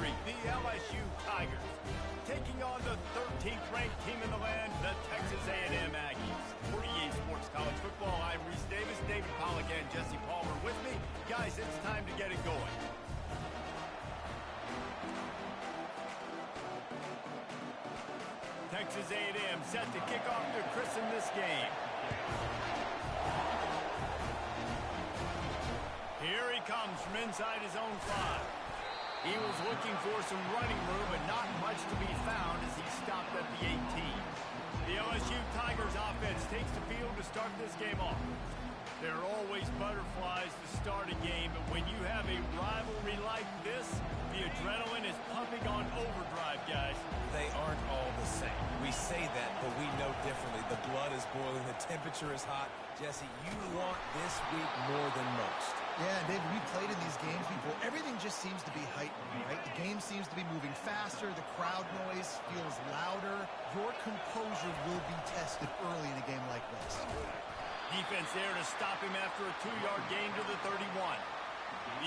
streak, the LSU Tigers, taking on the 13th ranked team in the land, the Texas A&M Aggies. For EA Sports College Football, I'm Reese Davis, David Pollack, and Jesse Palmer with me. Guys, it's time to get it going. Texas A&M set to kick off to christen this game. Here he comes from inside his own 5. He was looking for some running room, but not much to be found as he stopped at the 18. The LSU Tigers offense takes the field to start this game off. There are always butterflies to start a game, but when you have a rivalry like this, the adrenaline is pumping on overdrive, guys. They aren't all the same. We say that, but we know differently. The blood is boiling. The temperature is hot. Jesse, you want this week more than most. Yeah, David, we played in these games before. Everything just seems to be heightened, right? The game seems to be moving faster. The crowd noise feels louder. Your composure will be tested early in a game like this. Defense there to stop him after a 2-yard gain to the 31.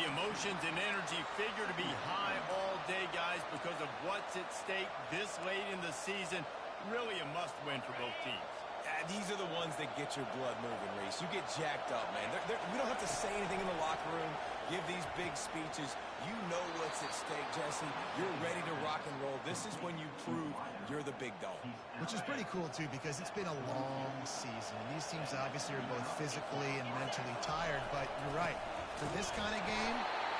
The emotions and energy figure to be high all day, guys, because of what's at stake this late in the season. Really a must-win for both teams. These are the ones that get your blood moving, Reese. You get jacked up, man. We don't have to say anything in the locker room, give these big speeches. You know what's at stake, Jesse. You're ready to rock and roll. This is when you prove you're the big dog. Which is pretty cool, too, because it's been a long season. These teams obviously are both physically and mentally tired, but you're right. For this kind of game,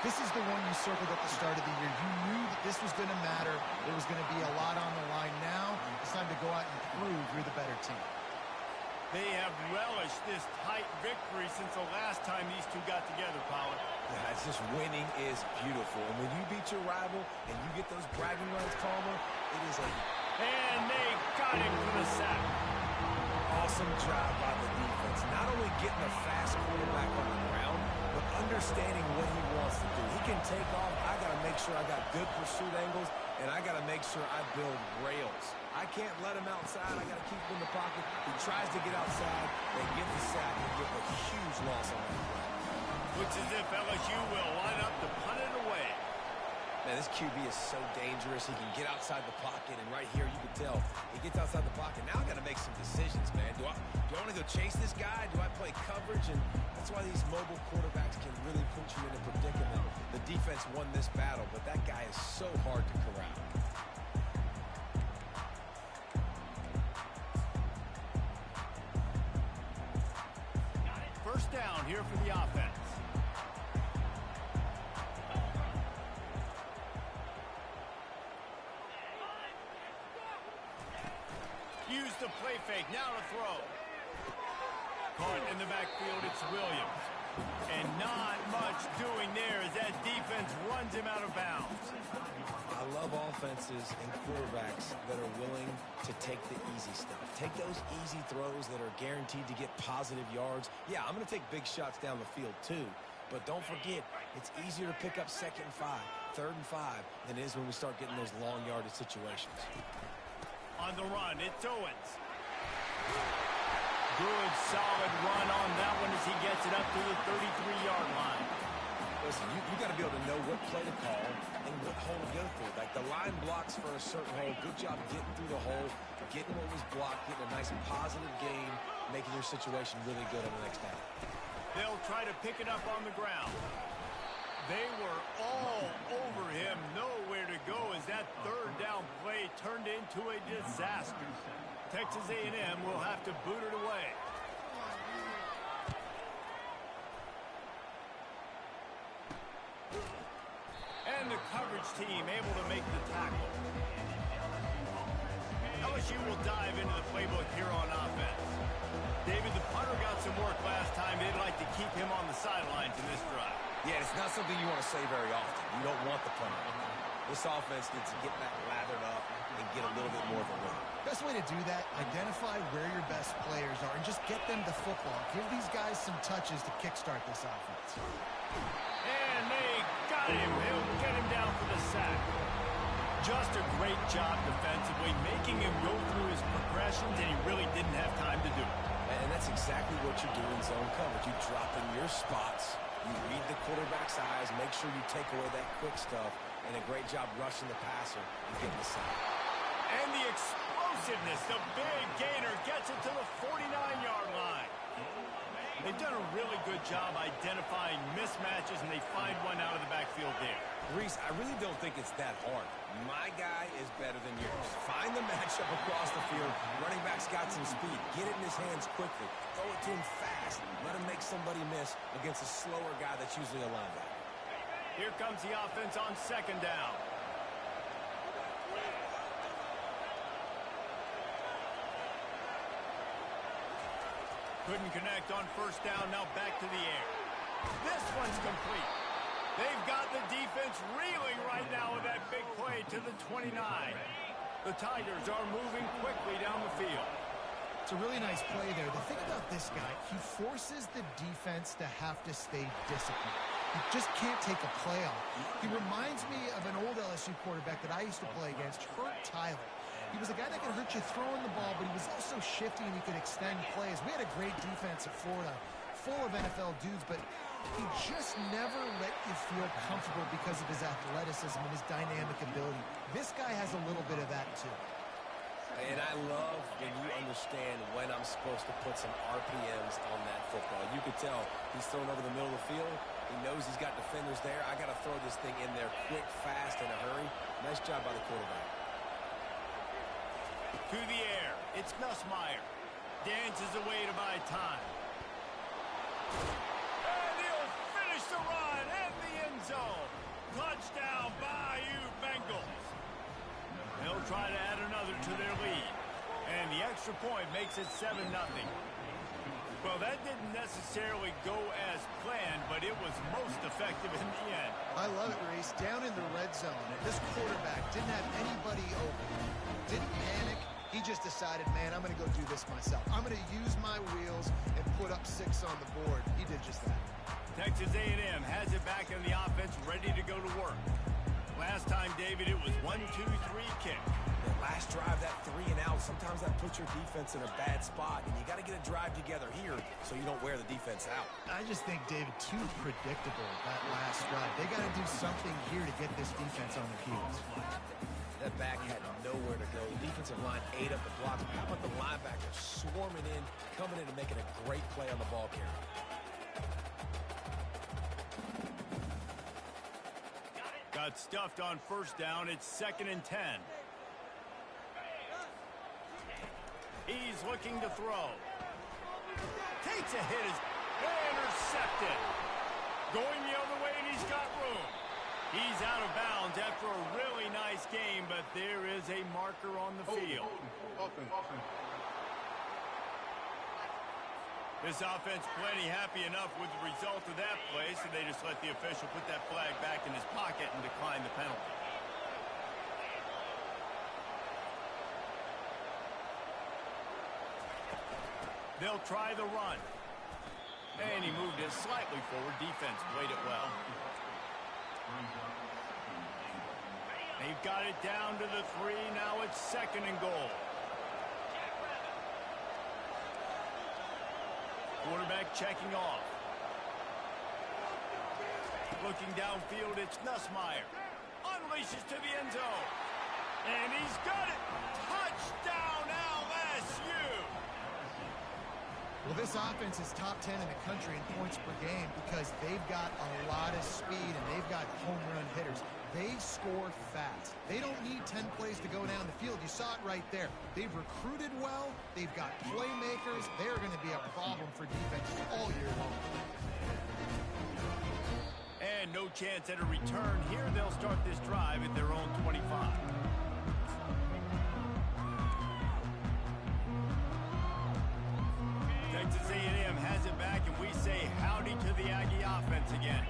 this is the one you circled at the start of the year. You knew that this was going to matter. There was going to be a lot on the line. Now it's time to go out and prove you're the better team. They have relished this tight victory since the last time these two got together, Pollard. Yeah, it's just winning is beautiful. And when you beat your rival and you get those bragging rights, Palmer, it is a... And they got him for the sack. Awesome job by the defense. Not only getting a fast quarterback on the ground, but understanding what he wants to do. He can take off. I got to make sure I got good pursuit angles, and I got to make sure I build rails. I can't let him outside. I got to keep him in the pocket. He tries to get outside. They get the sack and get a huge loss on that play. Looks as if LSU will line up to punt it away. Man, this QB is so dangerous. He can get outside the pocket, and right here you can tell he gets outside the pocket. Now I got to make some decisions, man. Do I want to go chase this guy? Do I play coverage? And that's why these mobile quarterbacks can really put you in a predicament. The defense won this battle, but that guy is so hard to corral. First down here for the offense. Use the play fake, now to throw. Caught in the backfield, it's Williams. And not much doing there as that defense runs him out of bounds. I love offenses and quarterbacks that are willing to take the easy stuff. Take those easy throws that are guaranteed to get positive yards. Yeah, I'm going to take big shots down the field too. But don't forget, it's easier to pick up 2nd and 5, 3rd and 5 than it is when we start getting those long yardage situations. On the run, it's Owens. Good, solid run on that one as he gets it up to the 33-yard line. Listen, you got to be able to know what play to call and what hole to go through. Like the line blocks for a certain hole. Good job getting through the hole, getting what was blocked, getting a nice positive gain, making your situation really good on the next down. They'll try to pick it up on the ground. They were all over him, nowhere to go as that 3rd down play turned into a disaster. Texas A&M will have to boot it away. And the coverage team able to make the tackle. LSU will dive into the playbook here on offense. David, the punter got some work last time. They'd like to keep him on the sidelines in this drive. Yeah, it's not something you want to say very often. You don't want the punter. This offense needs to get back lathered up and get a little bit more of a run. Best way to do that, identify where your best players are and just get them the football. Give these guys some touches to kickstart this offense. And they got him. He'll get him down for the sack. Just a great job defensively, making him go through his progressions, and he really didn't have time to do it. And that's exactly what you do in zone coverage. You drop in your spots, You read the quarterback's eyes, make sure you take away that quick stuff, and a great job rushing the passer and getting the sack. And the explosiveness, the big gainer gets it to the 49-yard line. They've done a really good job identifying mismatches, and they find one out of the backfield there. Reese, I really don't think it's that hard. My guy is better than yours. Find the matchup across the field. Running back's got some speed. Get it in his hands quickly. Throw it to him fast. Let him make somebody miss against a slower guy that's usually a linebacker. Here comes the offense on second down. Couldn't connect on first down, now back to the air. This one's complete. They've got the defense reeling right now with that big play to the 29. The Tigers are moving quickly down the field. It's a really nice play there. The thing about this guy, he forces the defense to have to stay disciplined. He just can't take a play off. He reminds me of an old LSU quarterback that I used to play against, Hurt Tyler. He was a guy that could hurt you throwing the ball, but he was also shifty and he could extend plays. We had a great defense at Florida, full of NFL dudes, but he just never let you feel comfortable because of his athleticism and his dynamic ability. This guy has a little bit of that too. And I love when you understand when I'm supposed to put some RPMs on that football. You could tell he's thrown over the middle of the field. He knows he's got defenders there. I got to throw this thing in there quick, fast, in a hurry. Nice job by the quarterback. To the air, it's Nussmeier. Dances away to buy time. And he'll finish the run in the end zone. Touchdown, Bayou Bengals. They'll try to add another to their lead. And the extra point makes it 7-0. Well, that didn't necessarily go as planned, but it was most effective in the end. I love it, Reese. Down in the red zone, this quarterback didn't have anybody open. Didn't panic. He just decided, man, I'm going to go do this myself. I'm going to use my wheels and put up 6 on the board. He did just that. Texas A&M has it back in the offense, ready to go to work. Last time, David, it was 1-2-3 kick. The last drive, that 3 and out, sometimes that puts your defense in a bad spot, and you got to get a drive together here so you don't wear the defense out. I just think, David, too predictable that last drive. They got to do something here to get this defense on their heels. That back had nowhere to go. The defensive line ate up the blocks. How about the linebacker swarming in, coming in and making a great play on the ball carrier? Got stuffed on first down. It's 2nd and 10. He's looking to throw. Takes a hit. Is intercepted. Going the other way, and he's got room. He's out of bounds after a really nice game, but there is a marker on the field. This offense plenty happy enough with the result of that play, so they just let the official put that flag back in his pocket and decline the penalty. They'll try the run. And he moved it slightly forward. Defense played it well. They've got it down to the 3. Now it's 2nd and goal. Quarterback checking off. Looking downfield, it's Nussmeier. Unleashes to the end zone. And he's got it. Touchdown, LSU. Well, this offense is top 10 in the country in points per game because they've got a lot of speed and they've got home run hitters. They score fast. They don't need 10 plays to go down the field. You saw it right there. They've recruited well. They've got playmakers. They're going to be a problem for defense all year long. And no chance at a return here. They'll start this drive at their own 25. Texas A&M has it back, and we say howdy to the Aggie offense again.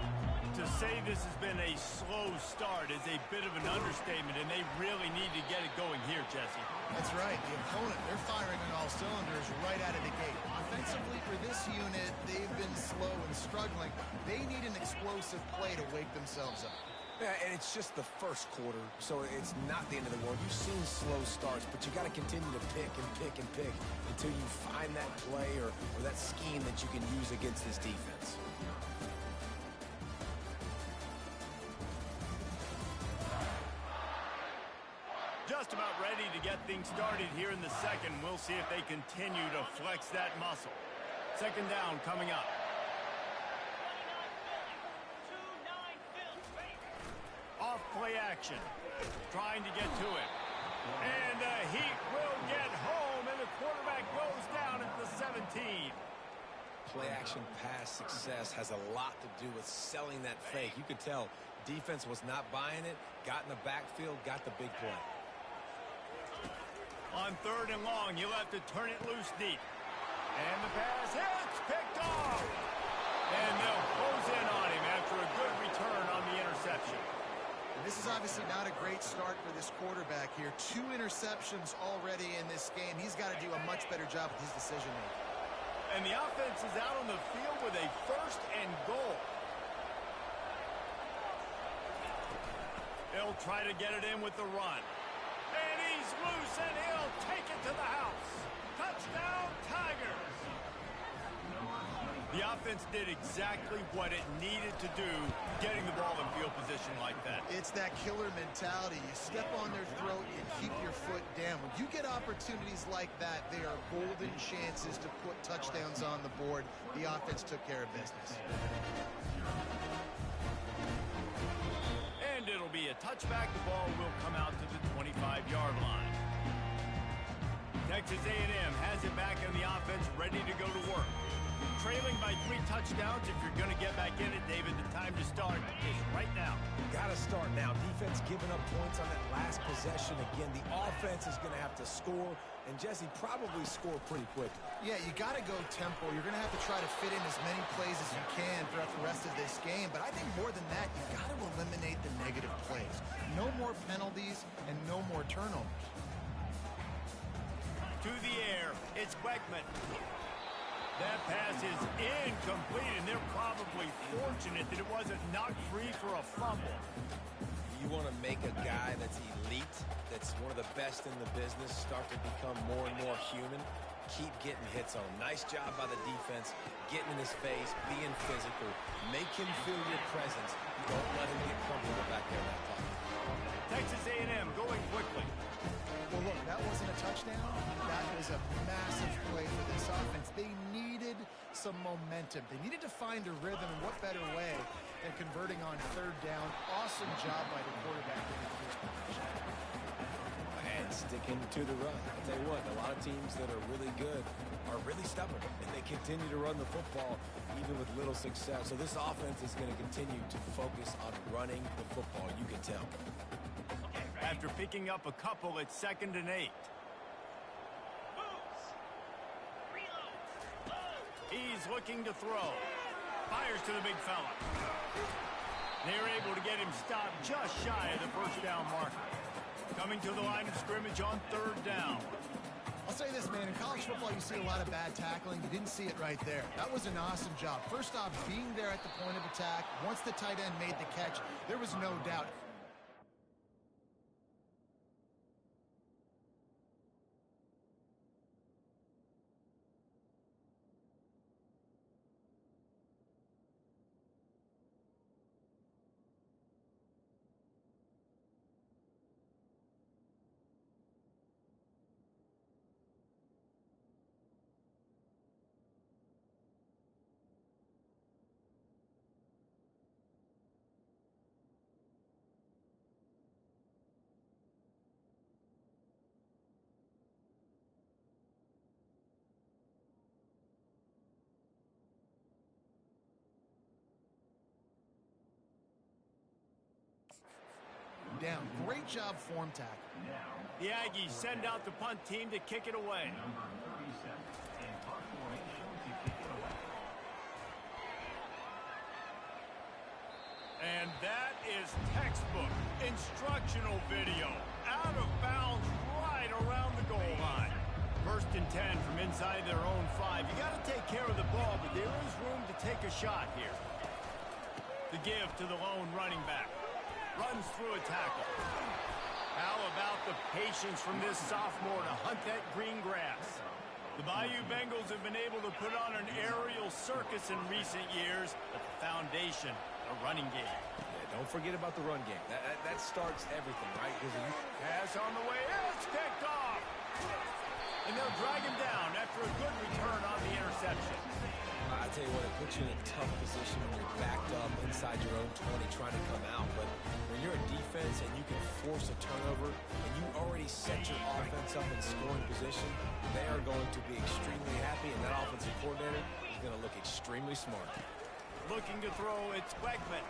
To say this has been a slow start is a bit of an understatement, and they really need to get it going here, Jesse. That's right. The opponent, they're firing on all cylinders right out of the gate. Offensively for this unit, they've been slow and struggling. They need an explosive play to wake themselves up. Yeah, and it's just the first quarter, so it's not the end of the world. You've seen slow starts, but you got to continue to pick and pick and pick until you find that play or that scheme that you can use against this defense. just about ready to get things started here in the second. We'll see if they continue to flex that muscle. Second down coming up. Off play action. Trying to get to it. And the Heat will get home, and the quarterback goes down at the 17. Play-action pass success has a lot to do with selling that fake. You could tell defense was not buying it, got in the backfield, got the big play. On third and long, you'll have to turn it loose deep. And the pass hits, picked off. And they'll close in on him after a good return on the interception. And this is obviously not a great start for this quarterback here. 2 interceptions already in this game. He's got to do a much better job with his decision-making. And the offense is out on the field with a first and goal. They'll try to get it in with the run. And he's loose, and he'll take it to the house. Touchdown, Tigers! The offense did exactly what it needed to do, getting the ball in field position like that. It's that killer mentality. You step on their throat, you keep your foot down. When you get opportunities like that, they are golden chances to put touchdowns on the board. The offense took care of business. And it'll be a touchback. The ball will come out to the 25-yard line. Texas A&M has it back in the offense, ready to go to work. Trailing by 3 touchdowns. If you're going to get back in it, David, the time to start is right now. Got to start now. Defense giving up points on that last possession. Again, the offense is going to have to score, and Jesse probably score pretty quick. Yeah, you got to go tempo. You're going to have to try to fit in as many plays as you can throughout the rest of this game. But I think more than that, you got to eliminate the negative plays. No more penalties and no more turnovers. To the air, it's Beckman. That pass is incomplete, and they're probably fortunate that it wasn't knocked free for a fumble. You want to make a guy that's elite, that's one of the best in the business, start to become more and more human. Keep getting hits on him. Nice job by the defense, getting in his face, being physical. Make him feel your presence. Don't let him get comfortable back there in that pocket. Texas A&M going quickly. Well, look, that wasn't a touchdown. That was a massive play for this offense. They needed some momentum. They needed to find a rhythm, and what better way than converting on third down. Awesome job by the quarterback in the first position. And sticking to the run. I'll tell you what, a lot of teams that are really good are really stubborn, and they continue to run the football even with little success. So this offense is going to continue to focus on running the football, you can tell. After picking up a couple, it's 2nd and 8. He's looking to throw. Fires to the big fella. They're able to get him stopped just shy of the first down marker. Coming to the line of scrimmage on 3rd down. I'll say this, man. In college football, you see a lot of bad tackling. You didn't see it right there. That was an awesome job. First off, being there at the point of attack. Once the tight end made the catch, there was no doubt. Down. Great job form tackle. The Aggies send out the punt team to kick it away. And that is textbook instructional video. Out of bounds right around the goal line. 1st and 10 from inside their own 5. You got to take care of the ball, but there is room to take a shot here. The give to the lone running back. Runs through a tackle. How about the patience from this sophomore to hunt that green grass? The Bayou Bengals have been able to put on an aerial circus in recent years, but the foundation, a a running game. Yeah, don't forget about the run game. That starts everything, right? Pass on the way. It's picked off. And they'll drag him down after a good return on the interception. I tell you what, it puts you in a tough position when you're backed up inside your own 20 trying to come out. But when you're a defense and you can force a turnover and you already set your offense up in scoring position, they are going to be extremely happy, and that offensive coordinator is going to look extremely smart. Looking to throw, it's Beckman.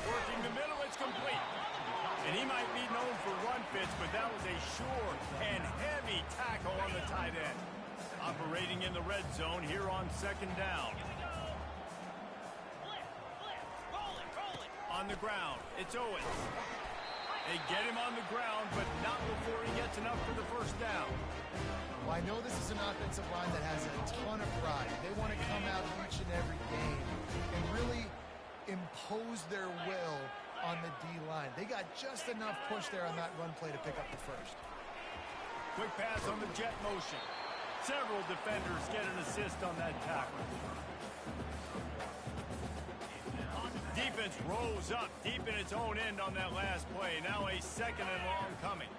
Working the middle, it's complete. And he might be known for run fits, but that was a sure and heavy tackle on the tight end. Operating in the red zone here on second down. On the ground, it's Owens. They get him on the ground, but not before he gets enough for the first down. Well, I know this is an offensive line that has a ton of pride. They want to come out each and every game and really impose their will on the D-line. They got just enough push there on that run play to pick up the first. Quick pass on the jet motion. Several defenders get an assist on that tackle. Defense rose up deep in its own end on that last play. Now a second and long coming.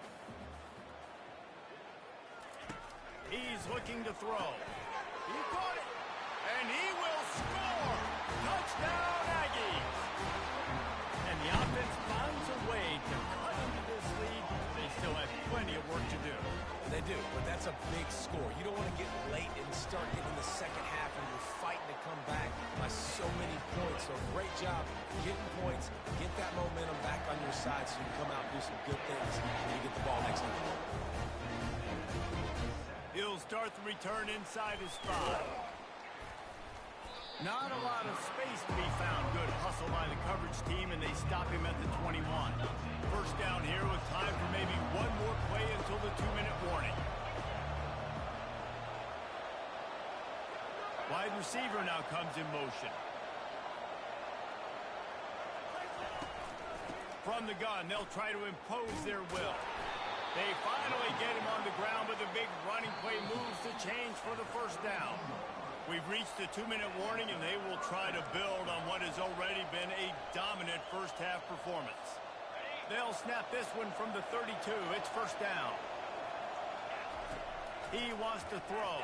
He's looking to throw. He caught it. And he will score. Touchdown, Aggies. And the offense finds a way to cut into this lead. They still have plenty of work to do. They do, but that's a big score. You don't want to get late and start getting the second half and you're fighting to come back by so many points. So great job getting points, get that momentum back on your side so you can come out and do some good things when you get the ball next time. He'll start the return inside his 5. Not a lot of space to be found. Good hustle by the coverage team, and they stop him at the 21. First down here with time for maybe one more play until the 2-minute warning. Wide receiver now comes in motion. From the gun, they'll try to impose their will. They finally get him on the ground, but the big running play moves the chains for the first down. We've reached the 2-minute warning, and they will try to build on what has already been a dominant first-half performance. They'll snap this one from the 32. It's first down. He wants to throw.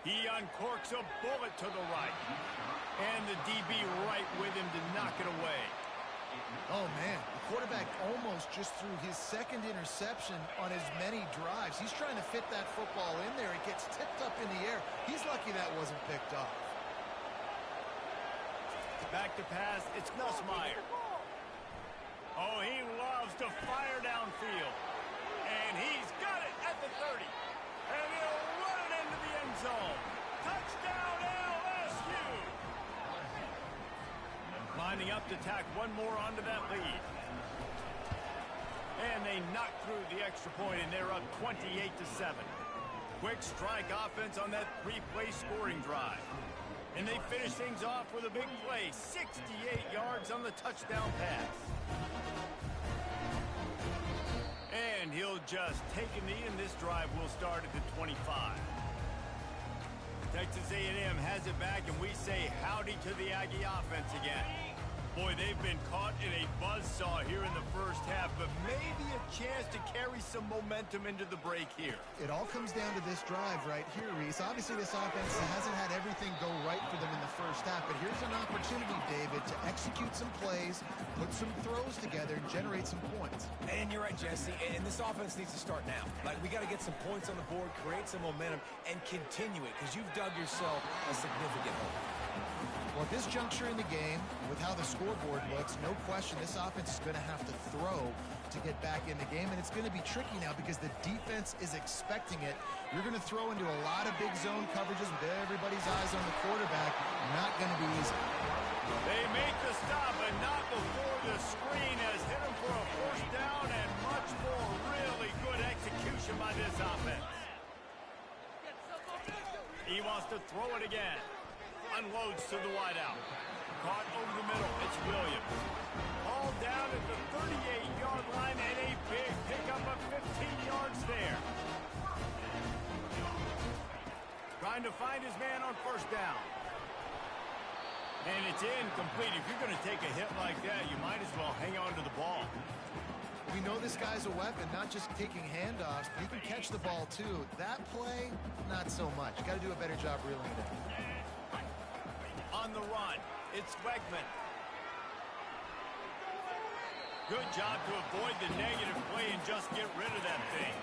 He uncorks a bullet to the right. And the DB right with him to knock it away. Oh, man, the quarterback almost just threw his second interception on as many drives. He's trying to fit that football in there. It gets tipped up in the air. He's lucky that wasn't picked up. Back to pass, it's Nussmeier. Oh, he loves to fire downfield. And he's got it at the 30. And he'll run it into the end zone. Touchdown, LSU! Lining up to tack one more onto that lead. And they knock through the extra point, and they're up 28-7. Quick strike offense on that 3-play scoring drive. And they finish things off with a big play, 68 yards on the touchdown pass. And he'll just take a knee, and this drive will start at the 25. Texas A&M has it back, and we say howdy to the Aggie offense again. Boy, they've been caught in a buzzsaw here in the first half, but maybe a chance to carry some momentum into the break here. It all comes down to this drive right here, Reese. Obviously, this offense hasn't had everything go right for them in the first half, but here's an opportunity, David, to execute some plays, put some throws together, and generate some points. And you're right, Jesse, and this offense needs to start now. Like, we got to get some points on the board, create some momentum, and continue it, because you've dug yourself a significant hole. Well, at this juncture in the game, with how the scoreboard looks, no question this offense is going to have to throw to get back in the game, and it's going to be tricky now because the defense is expecting it. You're going to throw into a lot of big zone coverages with everybody's eyes on the quarterback. Not going to be easy. They make the stop, but not before the screen has hit him for a first down, and much more really good execution by this offense. He wants to throw it again. Unloads to the wideout. Caught over the middle. It's Williams. All down at the 38-yard line, and a big pickup of 15 yards there. Trying to find his man on first down. And it's incomplete. If you're going to take a hit like that, you might as well hang on to the ball. We know this guy's a weapon, not just taking handoffs, but he can catch the ball too. That play, not so much. Got to do a better job reeling it in. On the run, it's Wegman. Good job to avoid the negative play and just get rid of that thing.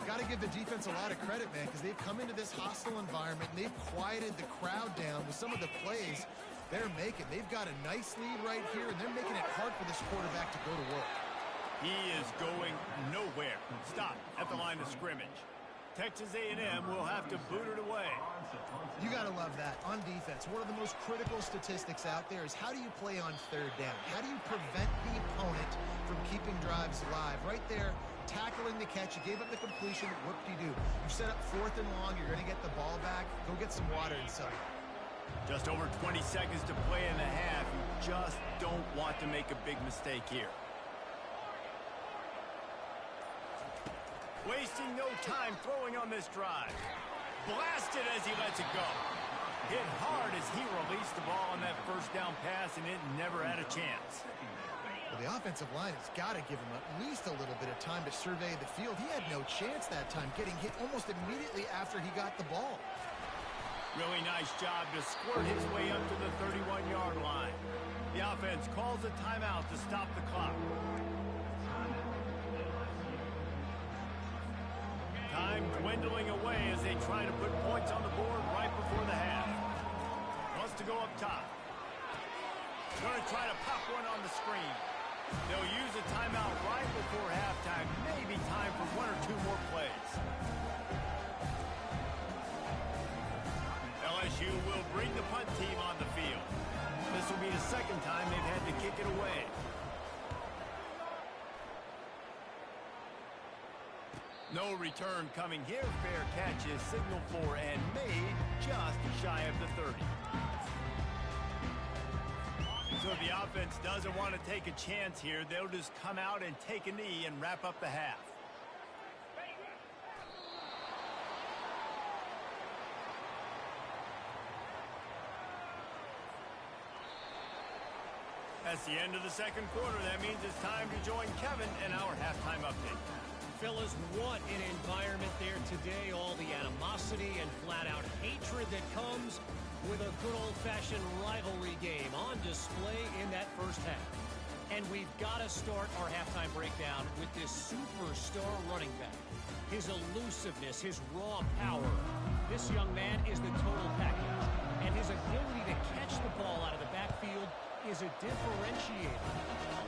Got to give the defense a lot of credit, man, because they've come into this hostile environment and they've quieted the crowd down with some of the plays they're making. They've got a nice lead right here, and they're making it hard for this quarterback to go to work. He is going nowhere. Stop at the line of scrimmage. Texas A&M will have to boot it away. You got to love that. On defense, one of the most critical statistics out there is how do you play on third down? How do you prevent the opponent from keeping drives alive? Right there, tackling the catch. You gave up the completion. Whoop-de-doo. You set up 4th and long. You're going to get the ball back. Go get some water inside. Just over 20 seconds to play in the half. You just don't want to make a big mistake here. Wasting no time throwing on this drive. Blasted as he lets it go. Hit hard as he released the ball on that first down pass, and it never had a chance. Well, the offensive line has got to give him at least a little bit of time to survey the field. He had no chance that time, getting hit almost immediately after he got the ball. Really nice job to squirt his way up to the 31-yard line. The offense calls a timeout to stop the clock. Time dwindling away as they try to put points on the board right before the half. Wants to go up top. Going to try to pop one on the screen. They'll use a timeout right before halftime. Maybe time for 1 or 2 more plays. LSU will bring the punt team on the field. This will be the second time they've had to kick it away. No return coming here. Fair catch is signaled for and made just shy of the 30. So if the offense doesn't want to take a chance here, they'll just come out and take a knee and wrap up the half. That's the end of the second quarter. That means it's time to join Kevin in our halftime update. Fellas, what an environment there today. All the animosity and flat-out hatred that comes with a good old-fashioned rivalry game on display in that first half. And we've got to start our halftime breakdown with this superstar running back. His elusiveness, his raw power. This young man is the total package. And his ability to catch the ball out of the backfield is a differentiator.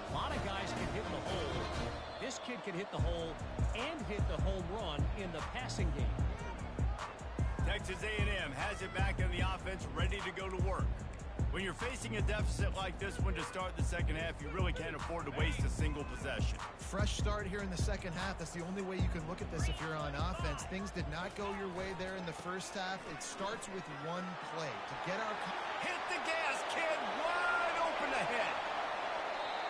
A lot of guys can hit the hole. This kid can hit the hole and hit the home run in the passing game. Texas A&M has it back in the offense, ready to go to work. When you're facing a deficit like this one to start the second half, you really can't afford to waste a single possession. Fresh start here in the second half. That's the only way you can look at this if you're on offense. Things did not go your way there in the first half. It starts with one play to get our... Hit the gas, kid! Wide open ahead.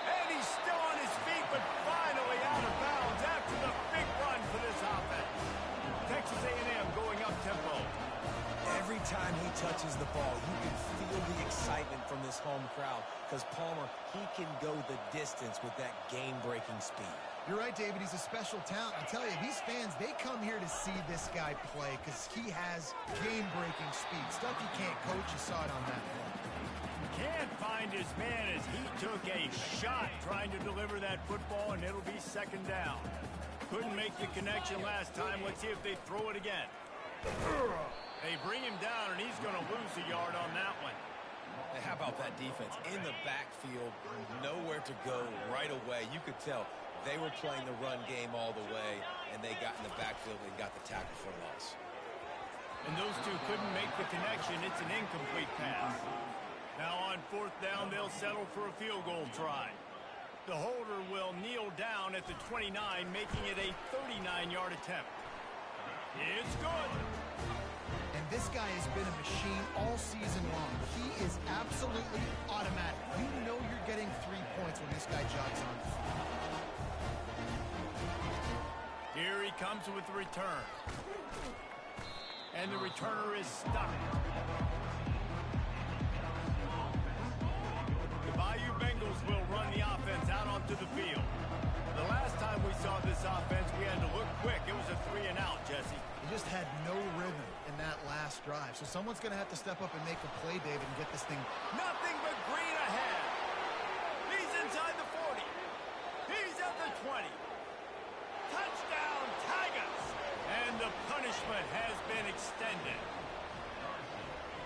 And he's still on his feet, but finally out of bounds after the big run for this offense. Texas A&M going up tempo. Every time he touches the ball, you can feel the excitement from this home crowd because Palmer, he can go the distance with that game-breaking speed. You're right, David. He's a special talent. I tell you, these fans, they come here to see this guy play because he has game-breaking speed. Stuff you can't coach. You saw it on that play. Can't find his man as he took a shot trying to deliver that football, and it'll be second down. Couldn't make the connection last time. Let's see if they throw it again. They bring him down, and he's going to lose a yard on that one. Hey, how about that defense? In the backfield, nowhere to go right away. You could tell they were playing the run game all the way, and they got in the backfield and got the tackle for loss. And those two couldn't make the connection. It's an incomplete pass. Now on fourth down, they'll settle for a field goal try. The holder will kneel down at the 29, making it a 39-yard attempt. It's good. And this guy has been a machine all season long. He is absolutely automatic. You know you're getting 3 points when this guy jogs on. Here he comes with the return. And the returner is stopped. So someone's going to have to step up and make a play, David, and get this thing. Nothing but green ahead. He's inside the 40. He's at the 20. Touchdown, Tigers! And the punishment has been extended.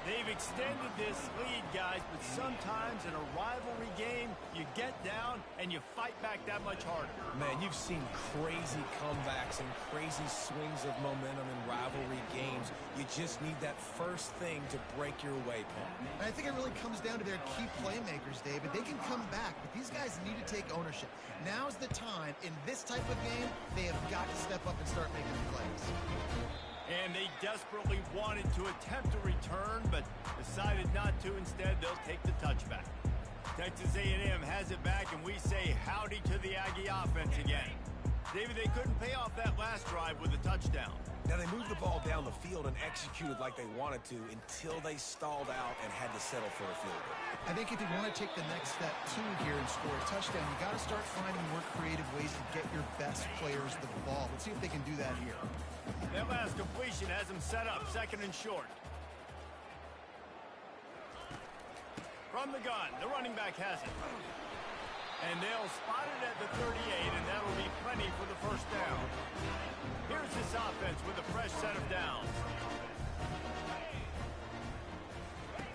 They've extended this lead, guys, but sometimes in a rivalry game, you get down and you fight back that much harder. Man, you've seen crazy comebacks and crazy swings of momentum in rivalry games. You just need that first thing to break your way, Paul. And I think it really comes down to their key playmakers, David. They can come back, but these guys need to take ownership. Now's the time. In this type of game, they have got to step up and start making plays. And they desperately wanted to attempt a return, but decided not to. Instead, they'll take the touchback. Texas A&M has it back, and we say howdy to the Aggie offense again. David, they couldn't pay off that last drive with a touchdown. Now, they moved the ball down the field and executed like they wanted to until they stalled out and had to settle for a field goal. I think if you want to take the next step, too, here and score a touchdown, you got to start finding more creative ways to get your best players the ball. Let's see if they can do that here. That last completion has them set up, second and short. From the gun, the running back has it. And they'll spot it at the 38, and that'll be plenty for the first down. Here's this offense with a fresh set of downs.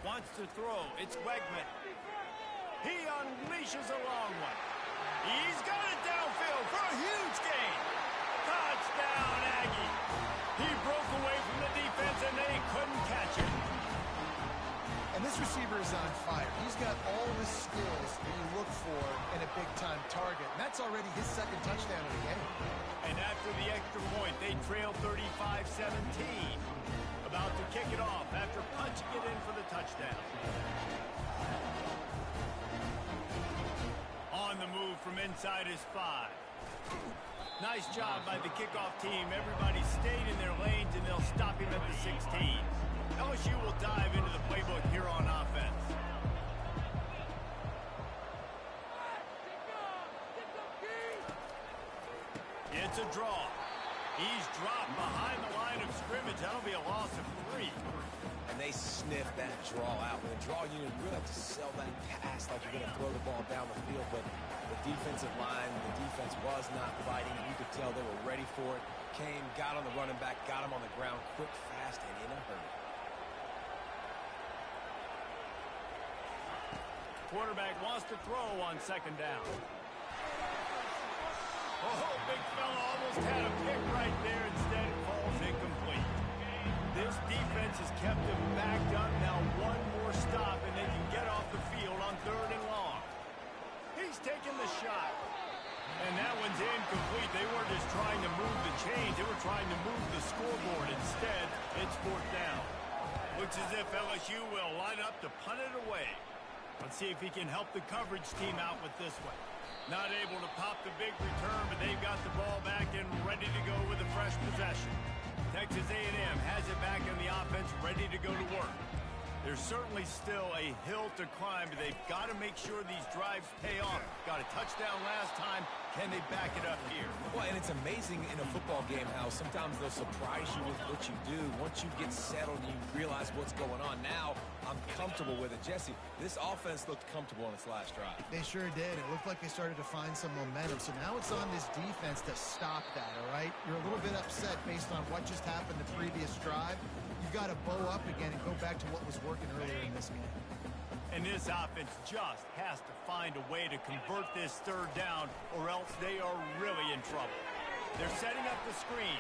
Wants to throw. It's Wegman. He unleashes a long one. He's got it downfield for a huge gain. Touchdown, Aggie. He broke away from the defense, and they couldn't catch him. And this receiver is on fire. He's got all the skills that you look for in a big-time target. And that's already his second touchdown of the game. And after the extra point, they trail 35-17. About to kick it off after punching it in for the touchdown. On the move from inside his 5. Nice job by the kickoff team. Everybody stayed in their lanes, and they'll stop him at the 16. LSU will dive into the playbook here on offense. It's a draw. He's dropped behind the line of scrimmage. That'll be a loss of 3. And they sniffed that draw out. When a draw unit really have to sell that pass like you're going to throw the ball down the field, but the defensive line, the defense was not fighting. You could tell they were ready for it. Came, got on the running back, got him on the ground quick, fast, and in a hurry. Quarterback wants to throw on second down. Oh, big fella almost had a pick right there. Instead, it falls incomplete. This defense has kept him backed up. Now one more stop, and they can get off the field on 3rd and long. He's taking the shot. And that one's incomplete. They weren't just trying to move the chains. They were trying to move the scoreboard. Instead, it's 4th down. Looks as if LSU will line up to punt it away. Let's see if he can help the coverage team out with this one. Not able to pop the big return, but they've got the ball back and ready to go with a fresh possession. Texas A&M has it back in the offense, ready to go to work. There's certainly still a hill to climb, but they've got to make sure these drives pay off. Got a touchdown last time. Can they back it up here? Well, and it's amazing in a football game how sometimes they'll surprise you with what you do. Once you get settled, you realize what's going on. Now, I'm comfortable with it. Jesse, this offense looked comfortable on its last drive. They sure did. It looked like they started to find some momentum. So now it's on this defense to stop that, all right? You're a little bit upset based on what just happened the previous drive. You've got to bow up again and go back to what was working earlier in this game. And this offense just has to find a way to convert this 3rd down, or else they are really in trouble. They're setting up the screen.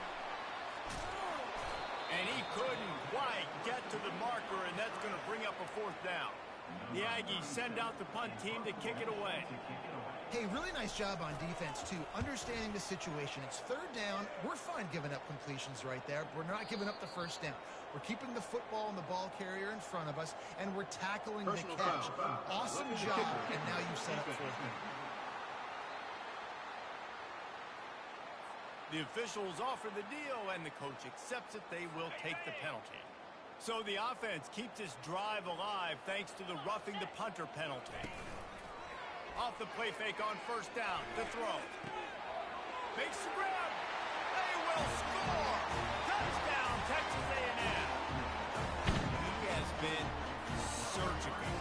And he couldn't quite get to the marker, and that's going to bring up a 4th down. The Aggies send out the punt team to kick it away. Hey, really nice job on defense, too, understanding the situation. It's 3rd down. We're fine giving up completions right there. We're not giving up the 1st down. We're keeping the football and the ball carrier in front of us, and we're tackling the catch. Awesome job, and now you've set up 4th down. The officials offer the deal, and the coach accepts it. They will take the penalty. So the offense keeps this drive alive thanks to the roughing the punter penalty. Off the play fake on 1st down. The throw. Makes the grab. They will score. Touchdown, Texas A&M. been surgical.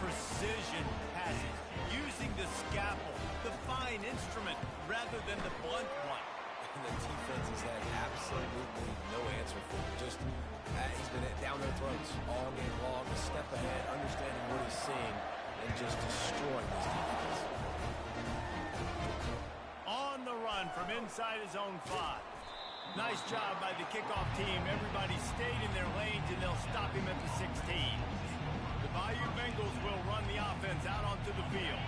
Precision passing, using the scalpel, the fine instrument, rather than the blunt one. And the defense has had absolutely no answer for him. Just, he's been down their throats all game long, a step ahead, understanding what he's seeing, and just destroying this defense. On the run from inside his own 5. Nice job by the kickoff team. Everybody stayed in their lanes, and they'll stop him at the 16. The Bayou Bengals will run the offense out onto the field.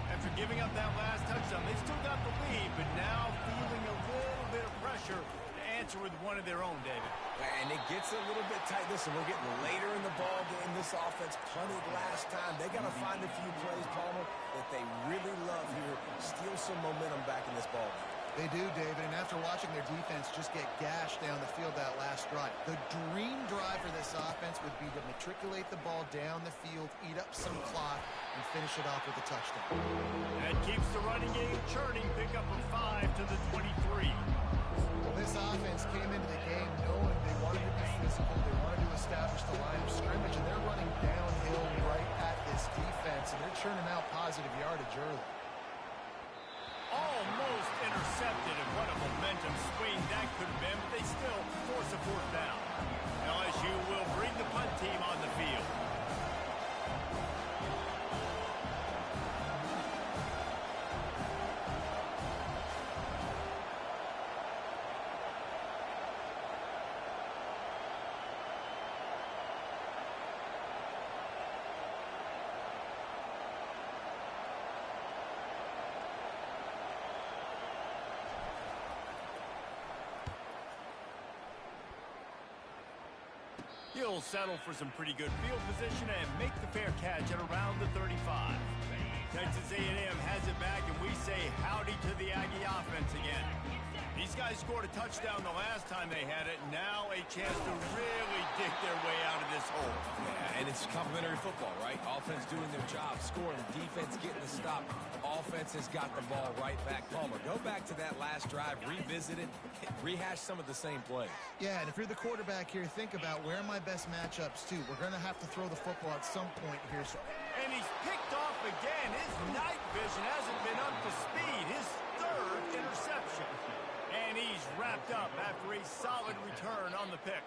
After giving up that last touchdown, they still got the lead, but now feeling a little bit of pressure to answer with one of their own, David. And it gets a little bit tight. Listen, we're getting later in the ball game. This offense punted last time. They got to find a few plays, Palmer, that they really love here. Steal some momentum back in this ball game. They do, David, and after watching their defense just get gashed down the field that last drive, the dream drive for this offense would be to matriculate the ball down the field, eat up some clock, and finish it off with a touchdown. That keeps the running game churning. Pick up a 5 to the 23. Well, this offense came into the game knowing they wanted to be physical, they wanted to establish the line of scrimmage, and they're running downhill right at this defense, and they're churning out positive yardage early. Almost intercepted, and what a momentum swing that could have been, but they still force a 4th down. LSU will bring the punt team on the field. He'll settle for some pretty good field position and make the fair catch at around the 35. Texas A&M has it back, and we say howdy to the Aggie offense again. These guys scored a touchdown the last time they had it. Now a chance to really dig their way out of this hole. Yeah, and it's complimentary football, right? Offense doing their job, scoring, defense getting the stop. Offense has got the ball right back. Palmer, go back to that last drive, revisit it, rehash some of the same plays. Yeah, and if you're the quarterback here, think about where are my best matchups, too. We're going to have to throw the football at some point here. And he's picked off again. His night vision hasn't been up to speed. His 3rd interception. And he's wrapped up after a solid return on the pick.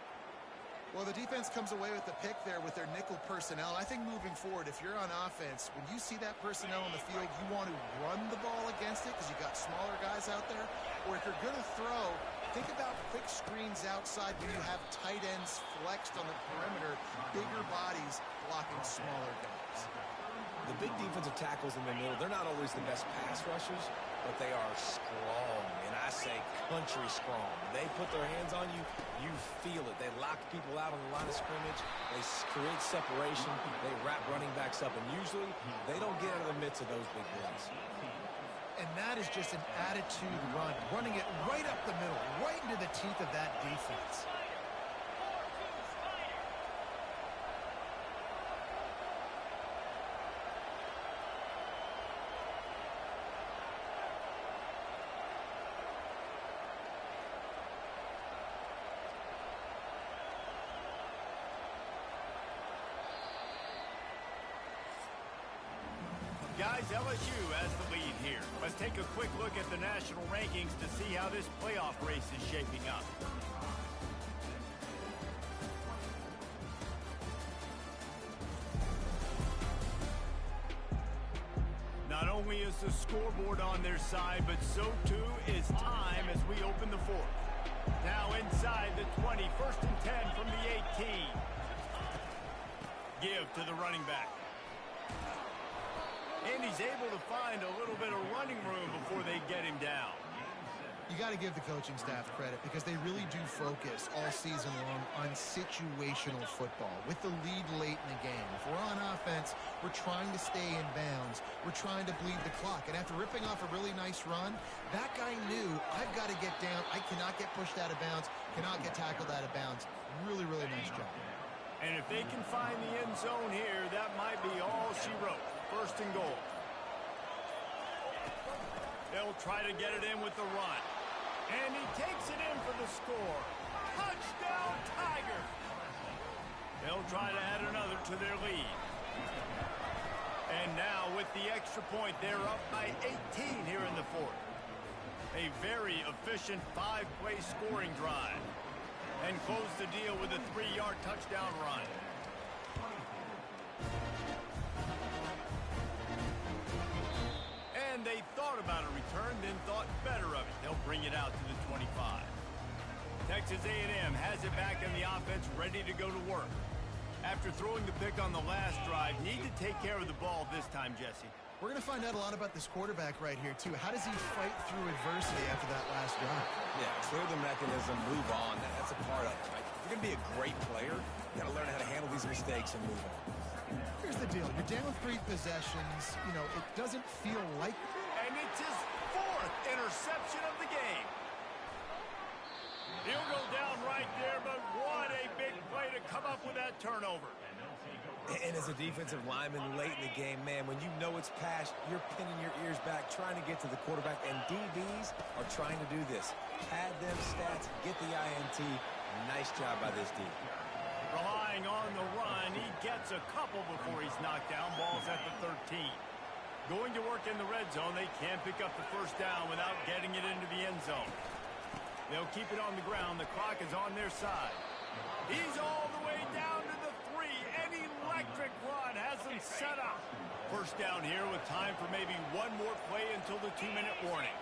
Well, the defense comes away with the pick there with their nickel personnel. I think moving forward, if you're on offense, when you see that personnel on the field, you want to run the ball against it because you got smaller guys out there. Or if you're going to throw, think about quick screens outside when you have tight ends flexed on the perimeter, bigger bodies blocking smaller guys. The big defensive tackles in the middle, they're not always the best pass rushers, but they are strong, and I say country strong. They put their hands on you, you feel it. They lock people out on the line of scrimmage. They create separation. They wrap running backs up, and usually they don't get out of the midst of those big plays. And that is just an attitude run, running it right up the middle, right into the teeth of that defense. Guys, LSU has the lead here. Let's take a quick look at the national rankings to see how this playoff race is shaping up. Not only is the scoreboard on their side, but so too is time as we open the 4th. Now inside the 20, 1st and 10 from the 18. Give to the running back. And he's able to find a little bit of running room before they get him down. You got to give the coaching staff credit because they really do focus all season long on situational football with the lead late in the game. If we're on offense, we're trying to stay in bounds. We're trying to bleed the clock. And after ripping off a really nice run, that guy knew I've got to get down. I cannot get pushed out of bounds, cannot get tackled out of bounds. Really, really nice job. And if they can find the end zone here, that might be all she wrote. 1st and goal. They'll try to get it in with the run. And he takes it in for the score. Touchdown, Tigers! They'll try to add another to their lead. And now with the extra point, they're up by 18 here in the fourth. A very efficient 5-play scoring drive. And close the deal with a 3-yard touchdown run. And they thought about a return, then thought better of it. They'll bring it out to the 25. Texas A&M has it back in the offense, ready to go to work. After throwing the pick on the last drive, need to take care of the ball this time, Jesse. We're going to find out a lot about this quarterback right here, too. How does he fight through adversity after that last drive? Yeah, clear the mechanism, move on. That's a part of it, right? If you're going to be a great player, you got to learn how to handle these mistakes and move on. Here's the deal. You're down 3 possessions. You know, it doesn't feel like... And it's his 4th interception of the game. He'll go down right there, but what a big play to come up with that turnover. And as a defensive lineman late in the game, man, when you know it's past, you're pinning your ears back, trying to get to the quarterback, and DBs are trying to do this. Pad them stats, get the INT. Nice job by this D. Relying on the run, he gets a couple before he's knocked down. Ball's at the 13. Going to work in the red zone, they can't pick up the first down without getting it into the end zone. They'll keep it on the ground. The clock is on their side. He's all the way down to the 3. An electric run has them set up. First down here with time for maybe one more play until the 2-minute warning.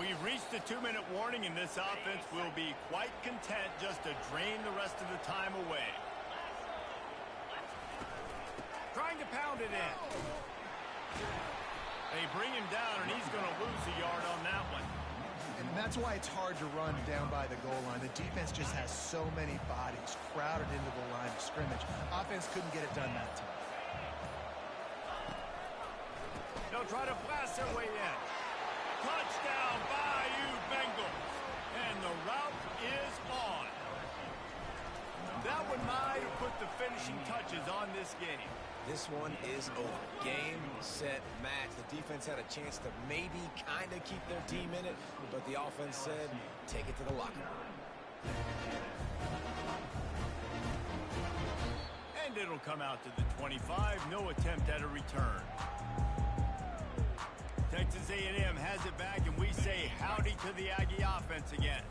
We've reached the 2-minute warning, and this offense will be quite content just to drain the rest of the time away. Trying to pound it in. They bring him down, and he's going to lose a yard on that one. And that's why it's hard to run down by the goal line. The defense just has so many bodies crowded into the line of scrimmage. Offense couldn't get it done that time. They'll try to blast their way in. Touchdown, Bayou Bengals. And the route is on. That one might have put the finishing touches on this game. This one is over. Game, set, match. The defense had a chance to maybe kind of keep their team in it, but the offense said, take it to the locker room. And it'll come out to the 25. No attempt at a return. Texas A&M has it back, and we say howdy to the Aggie offense again.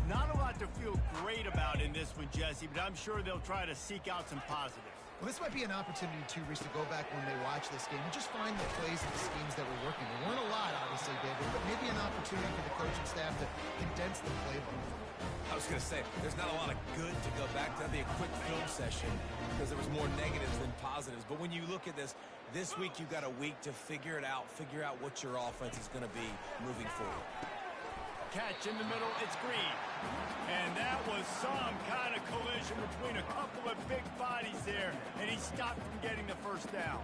Not a lot to feel great about in this one, Jesse, but I'm sure they'll try to seek out some positives. Well, this might be an opportunity, too, Reese, to go back when they watch this game and just find the plays and the schemes that were working. There weren't a lot, obviously, David, but maybe an opportunity for the coaching staff to condense the playbook. I was going to say, there's not a lot of good to go back to. That'd be a quick film session because there was more negatives than positives. But when you look at this week you've got a week to figure it out, figure out what your offense is going to be moving forward. Catch in the middle, it's Green. And that was some kind of collision between a couple of big bodies there, and he stopped from getting the first down.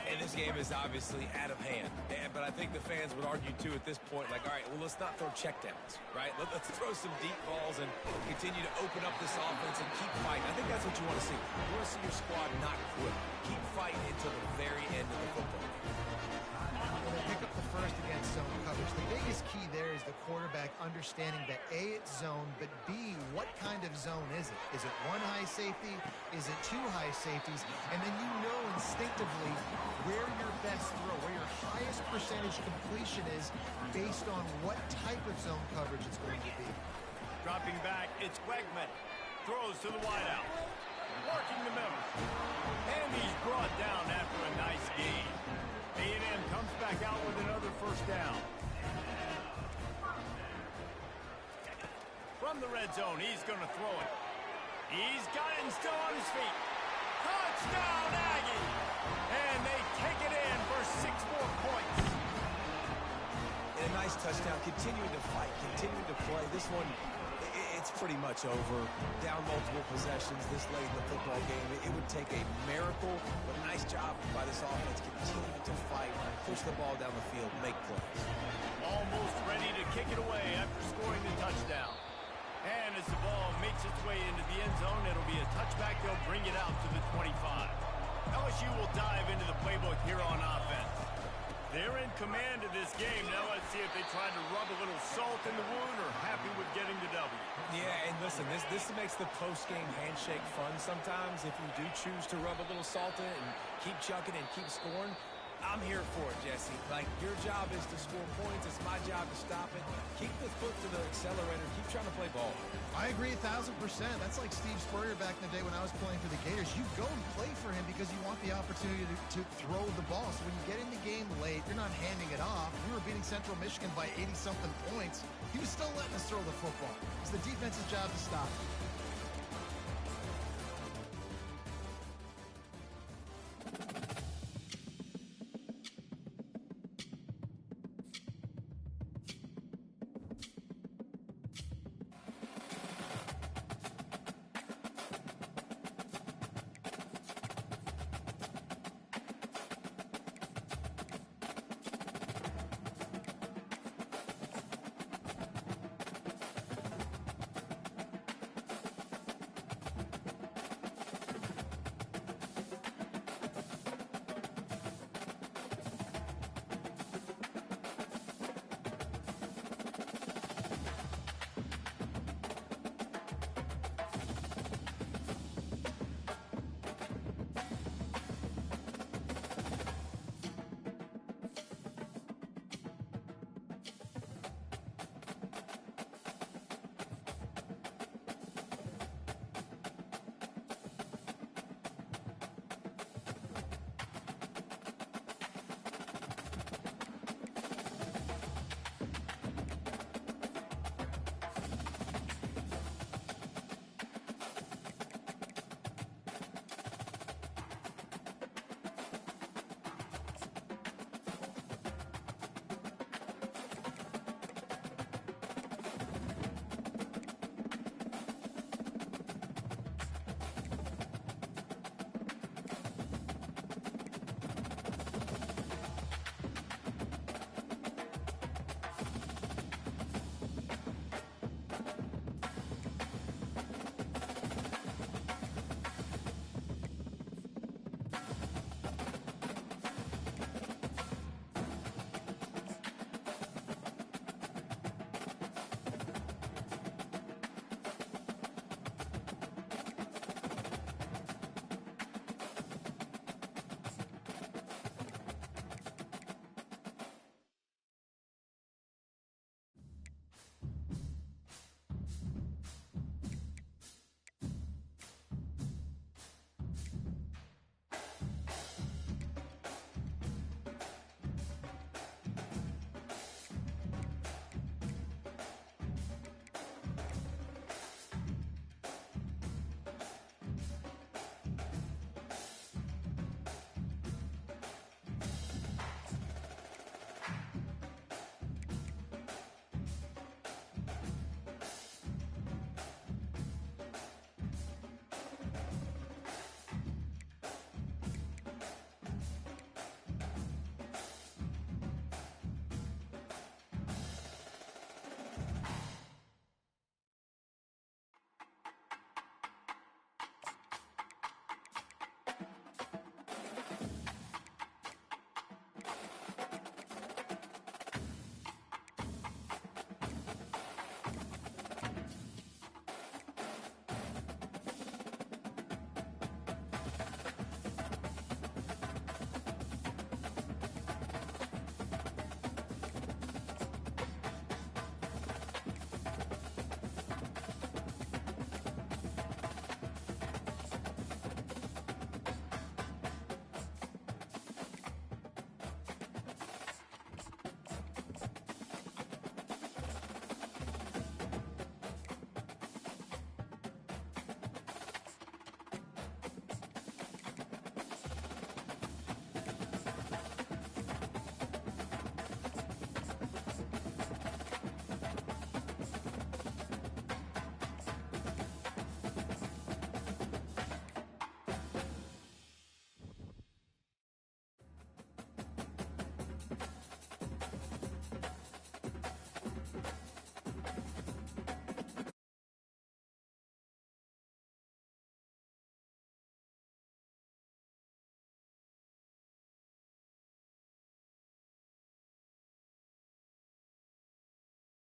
And this game is obviously out of hand. But I think the fans would argue, too, at this point, like, all right, well, let's not throw checkdowns, right? Let's throw some deep balls and continue to open up this offense and keep fighting. I think that's what you want to see. You want to see your squad not quit. Keep fighting until the very end of the football game. When they pick up the first against zone coverage, the biggest key there is the quarterback understanding that A, it's zone, but B, what kind of zone is it? Is it one high safety? Is it two high safeties? And then you know instinctively where your best throw, where your highest percentage completion is based on what type of zone coverage it's going to be. Dropping back, it's Wegman. Throws to the wideout. Working the middle. And he's brought down after a nice gain. A&M comes back out with another first down. From the red zone, he's going to throw it. He's got it and still on his feet. Touchdown, Aggie! And they take it in for 6 more points. And a nice touchdown, continuing to fight, continuing to play. This one, it's pretty much over. Down multiple possessions this late in the football game. It would take a miracle, but nice job by this offense continuing to fight, push the ball down the field, make plays. Almost ready to kick it away after scoring the touchdown. And as the ball makes its way into the end zone, it'll be a touchback. They'll bring it out to the 25. LSU will dive into the playbook here on offense. They're in command of this game. Now let's see if they try to rub a little salt in the wound or happy with getting the W. Yeah, and listen, this makes the post-game handshake fun sometimes if you do choose to rub a little salt in it and keep chucking and keep scoring. I'm here for it, Jesse. Like, your job is to score points. It's my job to stop it. Keep the foot to the accelerator. Keep trying to play ball. I agree 1,000%. That's like Steve Spurrier back in the day when I was playing for the Gators. You go and play for him because you want the opportunity to throw the ball. So when you get in the game late, you're not handing it off. We were beating Central Michigan by 80-something points. He was still letting us throw the football. It's the defense's job to stop it.